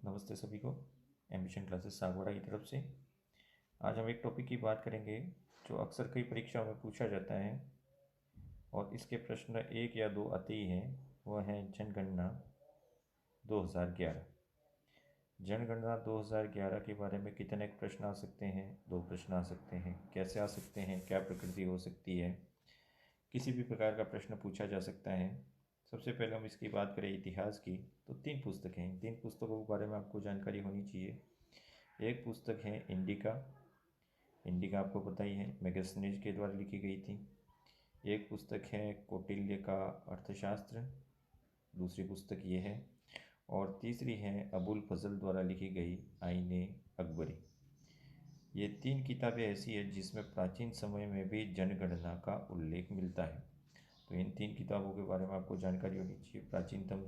नमस्ते सभी को। एम्बिशन क्लासेस सागवाड़ा की तरफ से आज हम एक टॉपिक की बात करेंगे जो अक्सर कई परीक्षाओं में पूछा जाता है और इसके प्रश्न एक या दो आते ही हैं। वह है जनगणना 2011। जनगणना 2011 के बारे में कितने प्रश्न आ सकते हैं? दो प्रश्न आ सकते हैं। कैसे आ सकते हैं? क्या प्रकृति हो सकती है? किसी भी प्रकार का प्रश्न पूछा जा सकता है। सबसे पहले हम इसकी बात करें इतिहास की, तो 3 पुस्तकें हैं। 3 पुस्तकों के बारे में आपको जानकारी होनी चाहिए। एक पुस्तक है इंडिका। इंडिका आपको पता ही है, मेगास्थनीज के द्वारा लिखी गई थी। एक पुस्तक है कौटिल्य का अर्थशास्त्र, दूसरी पुस्तक ये है। और तीसरी है अबुल फजल द्वारा लिखी गई आईने अकबरी। ये 3 किताबें ऐसी है जिसमें प्राचीन समय में भी जनगणना का उल्लेख मिलता है। तो इन 3 किताबों के बारे में आपको जानकारी होनी चाहिए। प्राचीनतम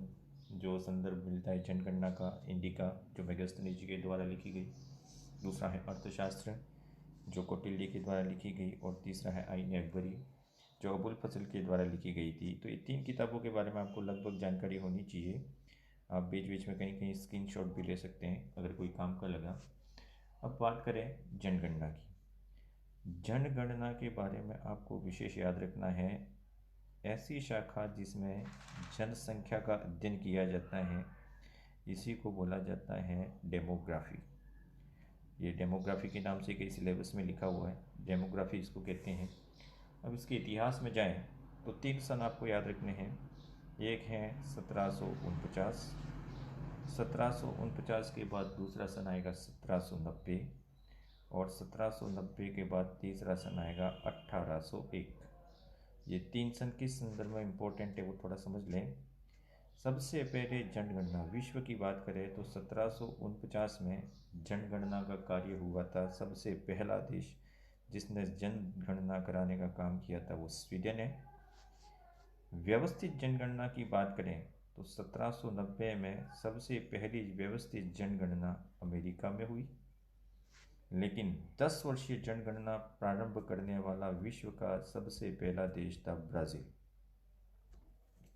जो संदर्भ मिलता है जनगणना का, इंडिका जो मेगास्थनीज के द्वारा लिखी गई, दूसरा है अर्थशास्त्र जो कौटिल्य के द्वारा लिखी गई, और तीसरा है आईने अकबरी जो अबुल फजल के द्वारा लिखी गई थी। तो ये 3 किताबों के बारे में आपको लगभग जानकारी होनी चाहिए। आप बीच बीच में कहीं कहीं स्क्रीनशॉट भी ले सकते हैं अगर कोई काम का लगा। अब बात करें जनगणना की। जनगणना के बारे में आपको विशेष याद रखना है, ऐसी शाखा जिसमें जनसंख्या का अध्ययन किया जाता है, इसी को बोला जाता है डेमोग्राफी। ये डेमोग्राफी के नाम से कई सिलेबस में लिखा हुआ है, डेमोग्राफी इसको कहते हैं। अब इसके इतिहास में जाएं तो 3 सन आपको याद रखने हैं। एक है 1749, 1749 के बाद दूसरा सन आएगा 1790, और 1790 के बाद तीसरा सन आएगा 1801। ये 3 सन किस संदर्भ में इम्पोर्टेंट है वो थोड़ा समझ लें। सबसे पहले जनगणना विश्व की बात करें तो 1749 में जनगणना का कार्य हुआ था। सबसे पहला देश जिसने जनगणना कराने का काम किया था वो स्वीडन है। व्यवस्थित जनगणना की बात करें तो 1790 में सबसे पहली व्यवस्थित जनगणना अमेरिका में हुई। लेकिन 10 वर्षीय जनगणना प्रारंभ करने वाला विश्व का सबसे पहला देश था ब्राज़ील।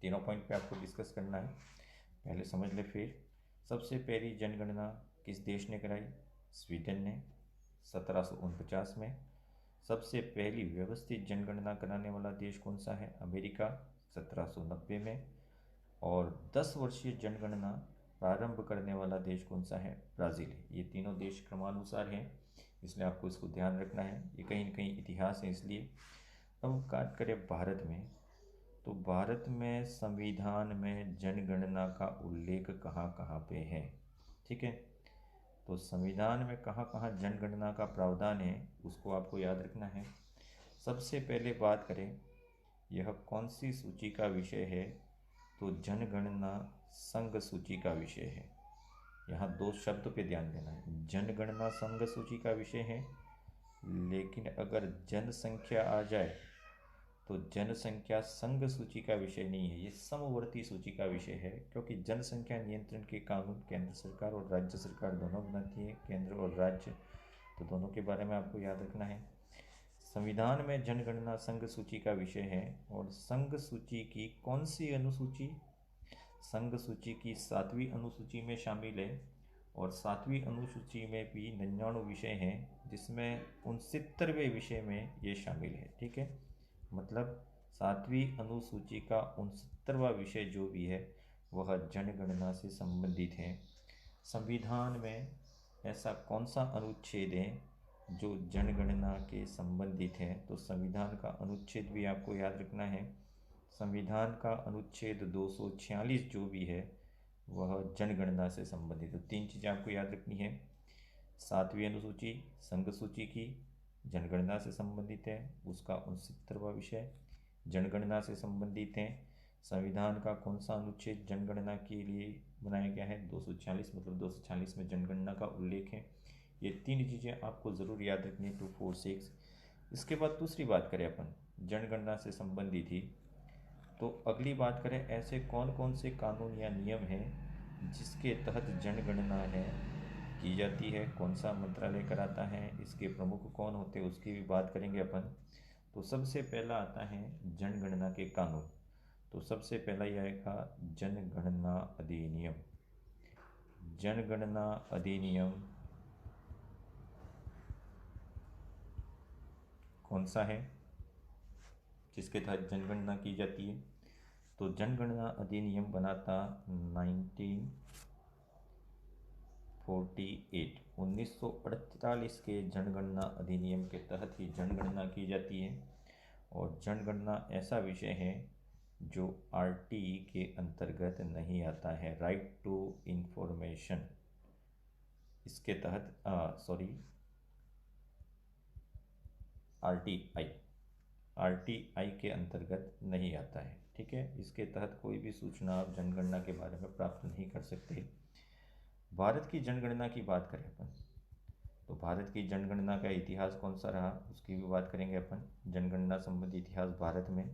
तीनों पॉइंट पे आपको डिस्कस करना है, पहले समझ ले। फिर सबसे पहली जनगणना किस देश ने कराई? स्वीडन ने 1749 में। सबसे पहली व्यवस्थित जनगणना कराने वाला देश कौन सा है? अमेरिका 1790 में। और 10 वर्षीय जनगणना प्रारंभ करने वाला देश कौन सा है? ब्राज़ील है। ये तीनों देश क्रमानुसार हैं, इसलिए आपको इसको ध्यान रखना है। ये कहीं न कहीं इतिहास है इसलिए। अब बात करें भारत में, तो भारत में संविधान में जनगणना का उल्लेख कहाँ कहाँ पे है? ठीक है, तो संविधान में कहाँ कहाँ जनगणना का प्रावधान है उसको आपको याद रखना है। सबसे पहले बात करें यह कौन सी सूची का विषय है, तो जनगणना संघ सूची का विषय है। यहाँ 2 शब्द पे ध्यान देना है। जनगणना संघ सूची का विषय है, लेकिन अगर जनसंख्या आ जाए तो जनसंख्या संघ सूची का विषय नहीं है, ये समवर्ती सूची का विषय है। क्योंकि जनसंख्या नियंत्रण के कानून केंद्र सरकार और राज्य सरकार दोनों बनाती है, केंद्र और राज्य, तो दोनों के बारे में आपको याद रखना है। संविधान में जनगणना संघ सूची का विषय है। और संघ सूची की कौन सी अनुसूची? संघ सूची की 7वीं अनुसूची में शामिल है। और 7वीं अनुसूची में भी 99 विषय हैं, जिसमें 69वें विषय में ये शामिल है। ठीक है, मतलब 7वीं अनुसूची का 69वां विषय जो भी है वह जनगणना से संबंधित है। संविधान में ऐसा कौन सा अनुच्छेद है जो जनगणना के संबंधित है? तो संविधान का अनुच्छेद भी आपको याद रखना है। संविधान का अनुच्छेद 246 जो भी है वह जनगणना से संबंधित है। 3 चीज़ें आपको याद रखनी है। 7वीं अनुसूची संघ सूची की जनगणना से संबंधित है, उसका 69वां विषय जनगणना से संबंधित है। संविधान का कौन सा अनुच्छेद जनगणना के लिए बनाया गया है? 246, मतलब 246 में जनगणना का उल्लेख है। ये 3 चीज़ें आपको ज़रूर याद रखनी है, 246। इसके बाद दूसरी बात करें अपन जनगणना से संबंधित ही, तो अगली बात करें ऐसे कौन कौन से कानून या नियम हैं जिसके तहत जनगणना है की जाती है, कौन सा मंत्रालय कराता है, इसके प्रमुख कौन होते हैं उसकी भी बात करेंगे अपन। तो सबसे पहला आता है जनगणना के कानून। तो सबसे पहला यह आएगा जनगणना अधिनियम। जनगणना अधिनियम कौन सा है जिसके तहत जनगणना की जाती है? तो जनगणना अधिनियम बना था 1948 के जनगणना अधिनियम के तहत ही जनगणना की जाती है। और जनगणना ऐसा विषय है जो आरटीई के अंतर्गत नहीं आता है, राइट टू इंफॉर्मेशन। इसके तहत आरटीआई के अंतर्गत नहीं आता है। ठीक है, इसके तहत कोई भी सूचना आप जनगणना के बारे में प्राप्त नहीं कर सकते। भारत की जनगणना की बात करें अपन, तो भारत की जनगणना का इतिहास कौन सा रहा उसकी भी बात करेंगे अपन। जनगणना संबंधी इतिहास भारत में,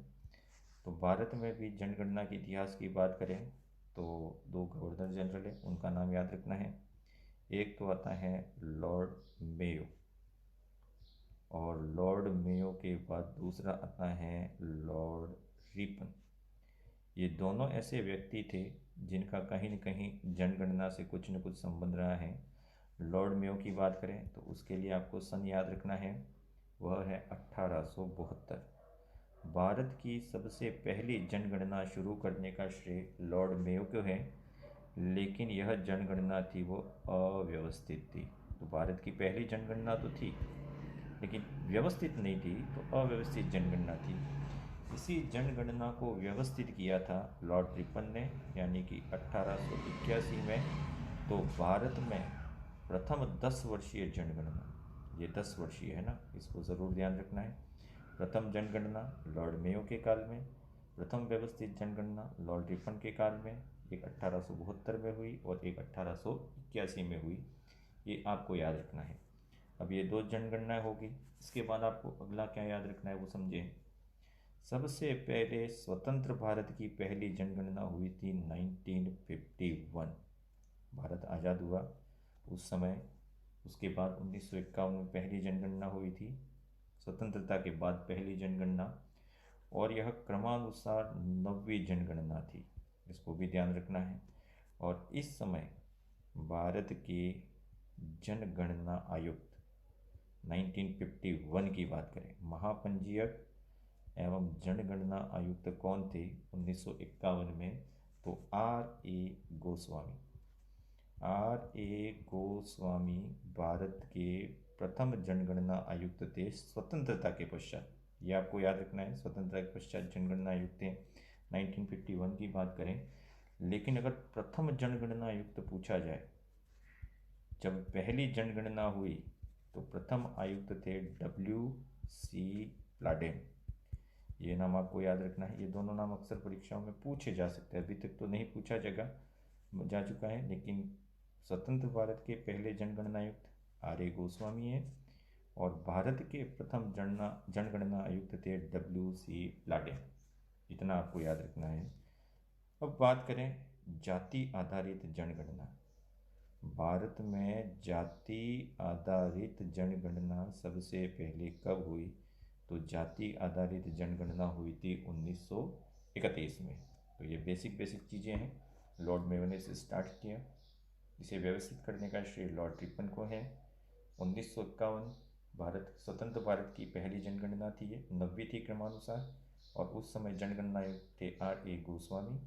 तो भारत में भी जनगणना के इतिहास की बात करें तो 2 गवर्नर जनरल है, उनका नाम याद रखना है। एक तो आता है लॉर्ड मेयो, और लॉर्ड मेयो के बाद दूसरा आता है लॉर्ड रिपन। ये दोनों ऐसे व्यक्ति थे जिनका कहीं न कहीं जनगणना से कुछ न कुछ संबंध रहा है। लॉर्ड मेयो की बात करें तो उसके लिए आपको सन याद रखना है, वह है 1872। भारत की सबसे पहली जनगणना शुरू करने का श्रेय लॉर्ड मेयो को है, लेकिन यह जनगणना थी वो अव्यवस्थित थी। तो भारत की पहली जनगणना तो थी लेकिन व्यवस्थित नहीं थी, तो अव्यवस्थित जनगणना थी। इसी जनगणना को व्यवस्थित किया था लॉर्ड रिपन ने, यानी कि 1881 में। तो भारत में प्रथम 10 वर्षीय जनगणना, ये 10 वर्षीय है ना, इसको ज़रूर ध्यान रखना है। प्रथम जनगणना लॉर्ड मेयो के काल में, प्रथम व्यवस्थित जनगणना लॉर्ड रिपन के काल में, एक 1872 में हुई और एक 1881 में हुई। ये आपको याद रखना है। अब ये 2 जनगणना होगी, इसके बाद आपको अगला क्या याद रखना है वो समझें। सबसे पहले स्वतंत्र भारत की पहली जनगणना हुई थी 1951, भारत आज़ाद हुआ उस समय। उसके बाद 1951 में पहली जनगणना हुई थी, स्वतंत्रता के बाद पहली जनगणना, और यह क्रमानुसार 9वीं जनगणना थी, इसको भी ध्यान रखना है। और इस समय भारत के जनगणना आयुक्त 1951 की बात करें, महापंजीयक एवं जनगणना आयुक्त कौन थे 1951 में? तो आर ए गोस्वामी भारत के प्रथम जनगणना आयुक्त थे स्वतंत्रता के पश्चात। ये आपको याद रखना है, स्वतंत्रता के पश्चात जनगणना आयुक्त थे। 1951 की बात करें, लेकिन अगर प्रथम जनगणना आयुक्त पूछा जाए, जब पहली जनगणना हुई तो प्रथम आयुक्त थे WC प्लाडेन। ये नाम आपको याद रखना है। ये दोनों नाम अक्सर परीक्षाओं में पूछे जा सकते हैं, अभी तक तो नहीं पूछा जा चुका है, लेकिन स्वतंत्र भारत के पहले जनगणना आयुक्त आर ए गोस्वामी है, और भारत के प्रथम जनगणना आयुक्त थे WC प्लाडेन। इतना आपको याद रखना है। अब बात करें जाति आधारित जनगणना। भारत में जाति आधारित जनगणना सबसे पहले कब हुई? तो जाति आधारित जनगणना हुई थी 1931 में। तो ये बेसिक चीज़ें हैं। लॉर्ड मेयो ने इसे स्टार्ट किया, इसे व्यवस्थित करने का श्रेय लॉर्ड रिपन को है। 1951 स्वतंत्र भारत की पहली जनगणना थी, ये 9वीं थी क्रमानुसार, और उस समय जनगणना आयुक्त थे RA गोस्वामी।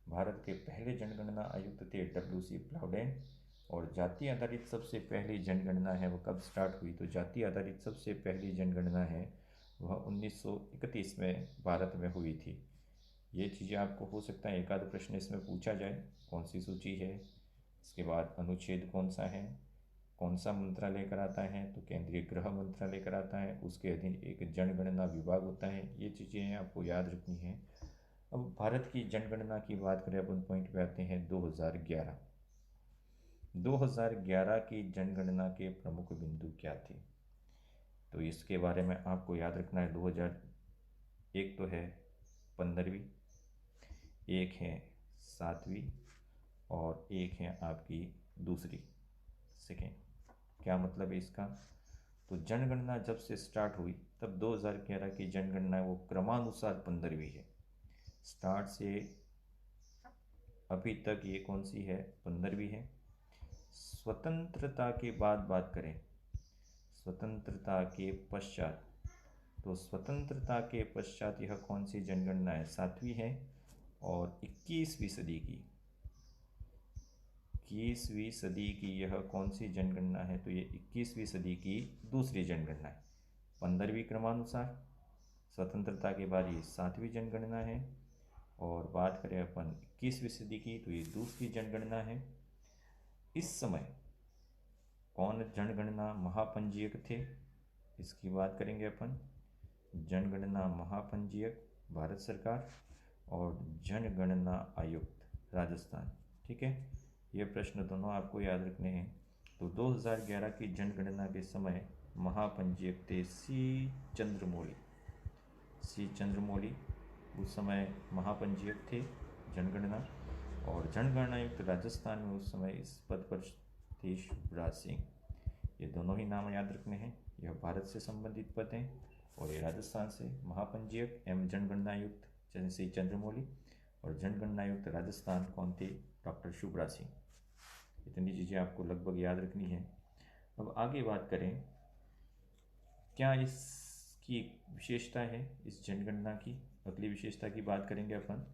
भारत के पहले जनगणना आयुक्त थे WC प्लाउडेन। और जाति आधारित सबसे पहली जनगणना है वो कब स्टार्ट हुई? तो जाति आधारित सबसे पहली जनगणना है वह 1931 में भारत में हुई थी। ये चीज़ें आपको हो सकता है एक आध प्रश्न इसमें पूछा जाए, कौन सी सूची है, इसके बाद अनुच्छेद कौन सा है, कौन सा मंत्रालय कराता है? तो केंद्रीय गृह मंत्रालय कराता है, उसके अधीन एक जनगणना विभाग होता है। ये चीज़ें आपको याद रखनी है। अब भारत की जनगणना की बात करें, अपन पॉइंट पे आते हैं 2011 की जनगणना के प्रमुख बिंदु क्या थे? तो इसके बारे में आपको याद रखना है। 2001 तो है 15वीं, एक है 7वीं, और एक है आपकी दूसरी सेकेंड। क्या मतलब है इसका? तो जनगणना जब से स्टार्ट हुई तब 2011 की जनगणना वो क्रमानुसार 15वीं है। स्टार्ट से अभी तक ये कौन सी है? 15वीं है। स्वतंत्रता के बाद बात करें, स्वतंत्रता के पश्चात, तो स्वतंत्रता के पश्चात यह कौन सी जनगणना है? 7वीं है। और 21वीं सदी की, 21वीं सदी की यह कौन सी जनगणना है? तो ये 21वीं सदी की दूसरी जनगणना है। 15वीं क्रमानुसार, स्वतंत्रता के बाद ये 7वीं जनगणना है। और बात करें अपन 21वीं सदी की, तो ये दूसरी जनगणना है। इस समय कौन जनगणना महापंजीयक थे? इसकी बात करेंगे अपन। जनगणना महापंजीयक भारत सरकार और जनगणना आयुक्त राजस्थान। ठीक है, ये प्रश्न दोनों आपको याद रखने हैं। तो 2011 की जनगणना के समय महापंजीयक थे सी चंद्रमौली उस समय महापंजीयक थे जनगणना। और जनगणना आयुक्त राजस्थान में उस समय इस पद पर थे शुभराज सिंह। ये दोनों ही नाम याद रखने हैं। यह भारत से संबंधित पद हैं और ये राजस्थान से। महापंजीयक एवं जनगणना आयुक्त सी चंद्रमौली और जनगणना आयुक्त राजस्थान कौन थे? डॉक्टर शुभराज सिंह। इतनी चीज़ें आपको लगभग याद रखनी है। अब आगे बात करें, क्या इसकी विशेषता है इस जनगणना की? अगली विशेषता की बात करेंगे अपन।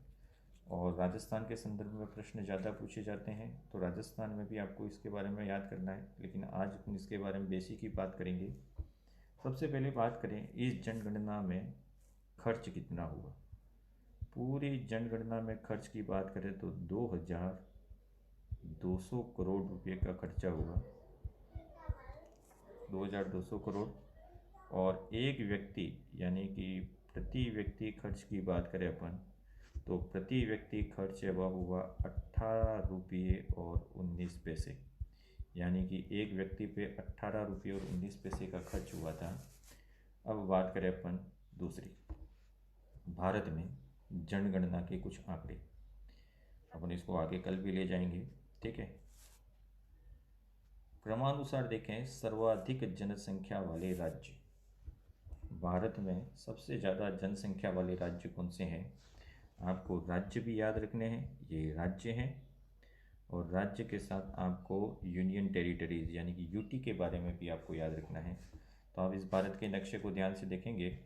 और राजस्थान के संदर्भ में प्रश्न ज़्यादा पूछे जाते हैं, तो राजस्थान में भी आपको इसके बारे में याद करना है, लेकिन आज अपन इसके बारे में बेसिक ही बात करेंगे। सबसे पहले बात करें, इस जनगणना में खर्च कितना हुआ? पूरी जनगणना में खर्च की बात करें तो 2200 करोड़ रुपए का खर्चा हुआ, 2200 करोड़। और एक व्यक्ति यानी कि प्रति व्यक्ति खर्च की बात करें अपन, तो प्रति व्यक्ति खर्च वह हुआ 18 रुपये और 19 पैसे, यानी कि एक व्यक्ति पे 18 रुपये और 19 पैसे का खर्च हुआ था। अब बात करें अपन दूसरी, भारत में जनगणना के कुछ आंकड़े। अपन इसको आगे कल भी ले जाएंगे। ठीक है, क्रमानुसार देखें, सर्वाधिक जनसंख्या वाले राज्य, भारत में सबसे ज़्यादा जनसंख्या वाले राज्य कौन से हैं? आपको राज्य भी याद रखने हैं, ये राज्य हैं। और राज्य के साथ आपको यूनियन टेरिटरीज यानी कि यूटी के बारे में भी आपको याद रखना है। तो आप इस भारत के नक्शे को ध्यान से देखेंगे,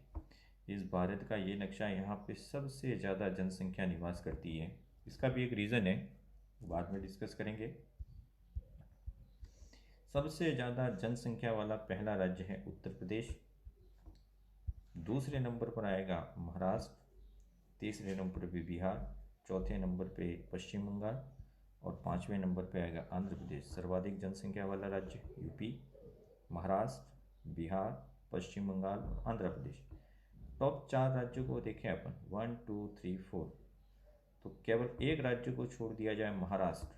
इस भारत का ये नक्शा, यहाँ पे सबसे ज़्यादा जनसंख्या निवास करती है। इसका भी एक रीज़न है, बाद में डिस्कस करेंगे। सबसे ज़्यादा जनसंख्या वाला पहला राज्य है उत्तर प्रदेश, दूसरे नंबर पर आएगा महाराष्ट्र, तीसरे नंबर पे बिहार, चौथे नंबर पे पश्चिम बंगाल और 5वें नंबर पे आएगा आंध्र प्रदेश। सर्वाधिक जनसंख्या वाला राज्य यूपी, महाराष्ट्र, बिहार, पश्चिम बंगाल, आंध्र प्रदेश। टॉप 4 राज्यों को देखें अपन, 1 2 3 4, तो केवल एक राज्य को छोड़ दिया जाए महाराष्ट्र,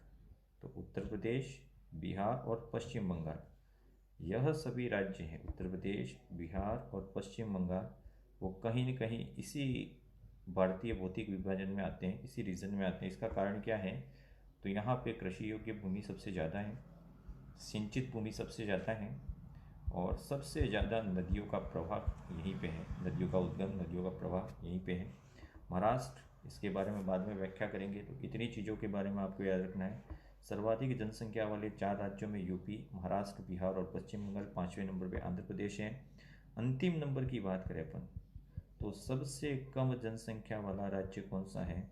तो उत्तर प्रदेश, बिहार और पश्चिम बंगाल, यह सभी राज्य हैं, उत्तर प्रदेश, बिहार और पश्चिम बंगाल, वो कहीं न कहीं इसी भारतीय भौतिक विभाजन में आते हैं, इसी रीजन में आते हैं। इसका कारण क्या है? तो यहाँ पे कृषि योग्य भूमि सबसे ज़्यादा है, सिंचित भूमि सबसे ज़्यादा है और सबसे ज़्यादा नदियों का प्रवाह यहीं पे है, नदियों का उद्गम, नदियों का प्रवाह यहीं पे है। महाराष्ट्र, इसके बारे में बाद में व्याख्या करेंगे। तो इतनी चीज़ों के बारे में आपको याद रखना है। सर्वाधिक जनसंख्या वाले 4 राज्यों में यूपी, महाराष्ट्र, बिहार और पश्चिम बंगाल, 5वें नंबर पे आंध्र प्रदेश है। अंतिम नंबर की बात करें अपन, तो सबसे कम जनसंख्या वाला राज्य कौन सा है?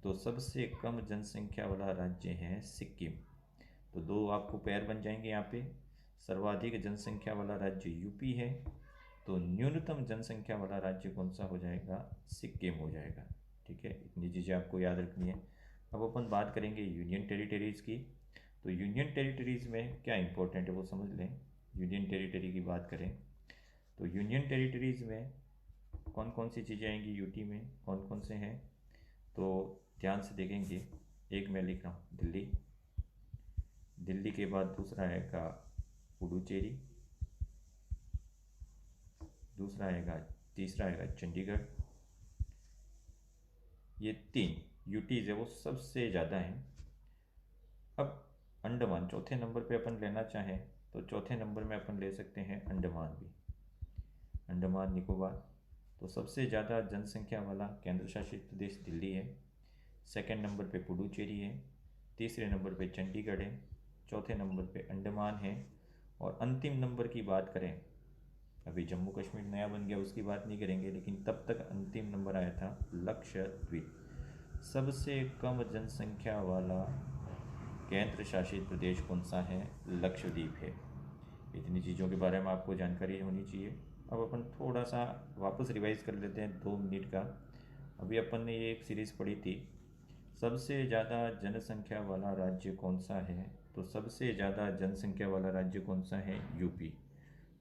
तो सबसे कम जनसंख्या वाला राज्य है सिक्किम। तो 2 आपको पैर बन जाएंगे यहाँ पे। सर्वाधिक जनसंख्या वाला राज्य यूपी है, तो न्यूनतम जनसंख्या वाला राज्य कौन सा हो जाएगा? सिक्किम हो जाएगा। ठीक है, इतनी चीज़ें आपको याद रखनी है। अब अपन बात करेंगे यूनियन टेरिटरीज़ की। तो यूनियन टेरिटरीज़ में क्या इंपॉर्टेंट है वो समझ लें। यूनियन टेरिटरी की बात करें तो यूनियन टेरिटरीज़ में कौन कौन सी चीज़ें आएंगी, यूटी में कौन कौन से हैं, तो ध्यान से देखेंगे। एक मैं लिख रहा हूँ दिल्ली, दिल्ली के बाद दूसरा आएगा पुडुचेरी, दूसरा आएगा, तीसरा आएगा चंडीगढ़। ये 3 यूटीज़ है वो सबसे ज़्यादा हैं। अब अंडमान चौथे नंबर पे अपन लेना चाहें तो चौथे नंबर में अपन ले सकते हैं अंडमान भी, अंडमान निकोबार। तो सबसे ज़्यादा जनसंख्या वाला केंद्र शासित प्रदेश दिल्ली है, सेकंड नंबर पे पुडुचेरी है, तीसरे नंबर पे चंडीगढ़ है, चौथे नंबर पे अंडमान है, और अंतिम नंबर की बात करें, अभी जम्मू कश्मीर नया बन गया उसकी बात नहीं करेंगे, लेकिन तब तक अंतिम नंबर आया था लक्षद्वीप। सबसे कम जनसंख्या वाला केंद्र शासित प्रदेश कौन सा है? लक्षद्वीप है। इतनी चीज़ों के बारे में आपको जानकारी होनी चाहिए। अब अपन थोड़ा सा वापस रिवाइज कर लेते हैं 2 मिनट का। अभी अपन ने ये एक सीरीज़ पढ़ी थी, सबसे ज़्यादा जनसंख्या वाला राज्य कौन सा है? तो सबसे ज़्यादा जनसंख्या वाला राज्य कौन सा है? यूपी।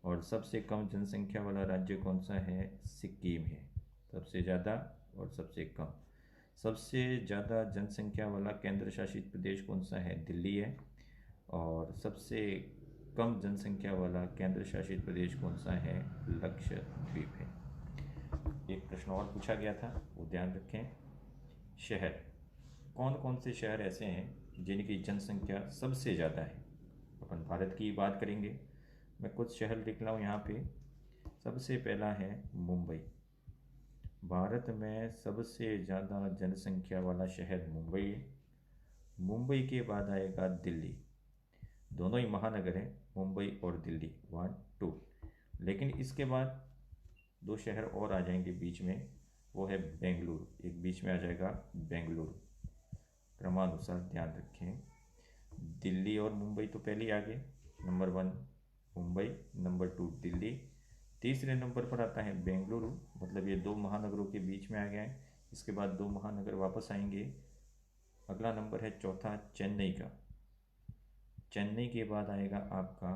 और सबसे कम जनसंख्या वाला राज्य कौन सा है? सिक्किम है। सबसे ज़्यादा और सबसे कम। सबसे ज़्यादा जनसंख्या वाला केंद्र शासित प्रदेश कौन सा है? दिल्ली है। और सबसे कम जनसंख्या वाला केंद्र शासित प्रदेश कौन सा है? लक्षद्वीप है। एक प्रश्न और पूछा गया था, वो ध्यान रखें। शहर, कौन कौन से शहर ऐसे हैं जिनकी जनसंख्या सबसे ज़्यादा है? अपन भारत की बात करेंगे। मैं कुछ शहर लिख रहा हूँ यहाँ पे। सबसे पहला है मुंबई। भारत में सबसे ज़्यादा जनसंख्या वाला शहर मुंबई है। मुंबई के बाद आएगा दिल्ली। दोनों ही महानगर हैं, मुंबई और दिल्ली, 1 2। लेकिन इसके बाद 2 शहर और आ जाएंगे बीच में, वो है बेंगलुरु। एक बीच में आ जाएगा बेंगलुरु। क्रमानुसार ध्यान रखें, दिल्ली और मुंबई तो पहले ही आ गए। नंबर 1 मुंबई, नंबर 2 दिल्ली, तीसरे नंबर पर आता है बेंगलुरु। मतलब ये 2 महानगरों के बीच में आ गया है। इसके बाद 2 महानगर वापस आएंगे। अगला नंबर है चौथा चेन्नई का। चेन्नई के बाद आएगा आपका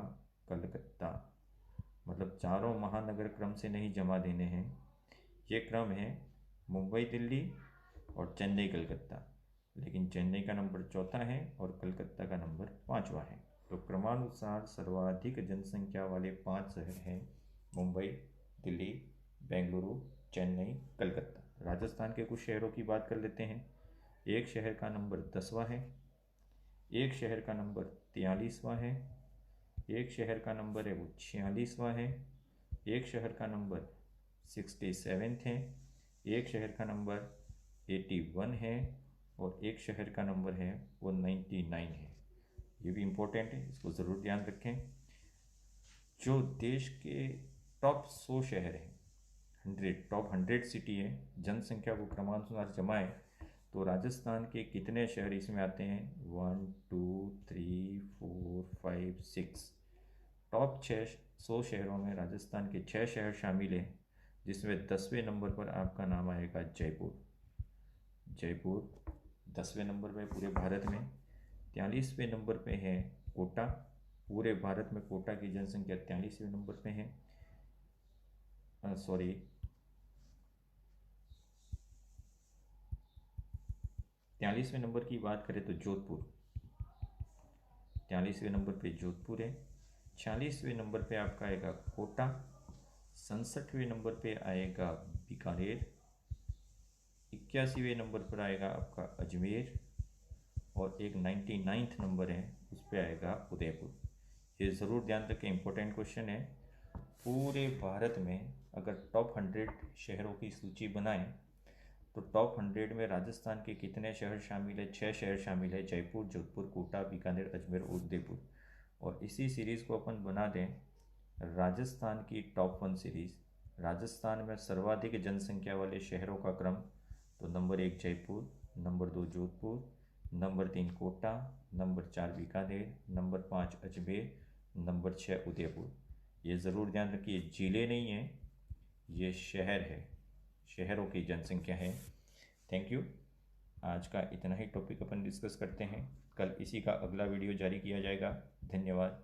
कलकत्ता। मतलब चारों महानगर क्रम से नहीं जमा देने हैं, ये क्रम है मुंबई दिल्ली और चेन्नई कलकत्ता। लेकिन चेन्नई का नंबर चौथा है और कलकत्ता का नंबर 5वां है। तो क्रमानुसार सर्वाधिक जनसंख्या वाले 5 शहर हैं मुंबई, दिल्ली, बेंगलुरु, चेन्नई, कलकत्ता। राजस्थान के कुछ शहरों की बात कर लेते हैं। एक शहर का नंबर 10वां है, एक शहर का नंबर 43वां है, एक शहर का नंबर है वो 46वां है, एक शहर का नंबर 67 है, एक शहर का नंबर 81 है, और एक शहर का नंबर है वो 99 है। ये भी इम्पोर्टेंट है, इसको ज़रूर ध्यान रखें। जो देश के टॉप 100 शहर हैं, 100 सिटी है, जनसंख्या को क्रमानुसार जमाएं तो राजस्थान के कितने शहर इसमें आते हैं? 1 2 3 4 5 6। टॉप 100 शहरों में राजस्थान के 6 शहर शामिल हैं, जिसमें 10वें नंबर पर आपका नाम आएगा जयपुर। जयपुर 10वें नंबर पे पूरे भारत में। 43वें नंबर पे है कोटा। पूरे भारत में कोटा की जनसंख्या 43वें नंबर पे है। 43वें नंबर की बात करें तो जोधपुर, 43वें नंबर पे जोधपुर है। 46वें नंबर पे आपका आएगा कोटा। 67वें नंबर पे आएगा बीकानेर। 81वें नंबर पर आएगा आपका अजमेर, और एक 99 नंबर है उस पर आएगा उदयपुर। ये ज़रूर ध्यान रखें, इंपॉर्टेंट क्वेश्चन है। पूरे भारत में अगर टॉप 100 शहरों की सूची बनाएं तो टॉप 100 में राजस्थान के कितने शहर शामिल है? 6 शहर शामिल है, जयपुर, जोधपुर, कोटा, बीकानेर, अजमेर और उदयपुर। और इसी सीरीज़ को अपन बना दें राजस्थान की टॉप 1 सीरीज़। राजस्थान में सर्वाधिक जनसंख्या वाले शहरों का क्रम, तो number 1 Jaipur, number 2 Jodhpur, number 3 Kota, number 4 Bikaner, number 5 Ajmer, number 6 Udaipur. ये ज़रूर ध्यान रखिए, जिले नहीं हैं, ये शहर है, शहरों की जनसंख्या है। Thank you. आज का इतना ही टॉपिक अपन डिस्कस करते हैं, कल इसी का अगला वीडियो जारी किया जाएगा। धन्यवाद।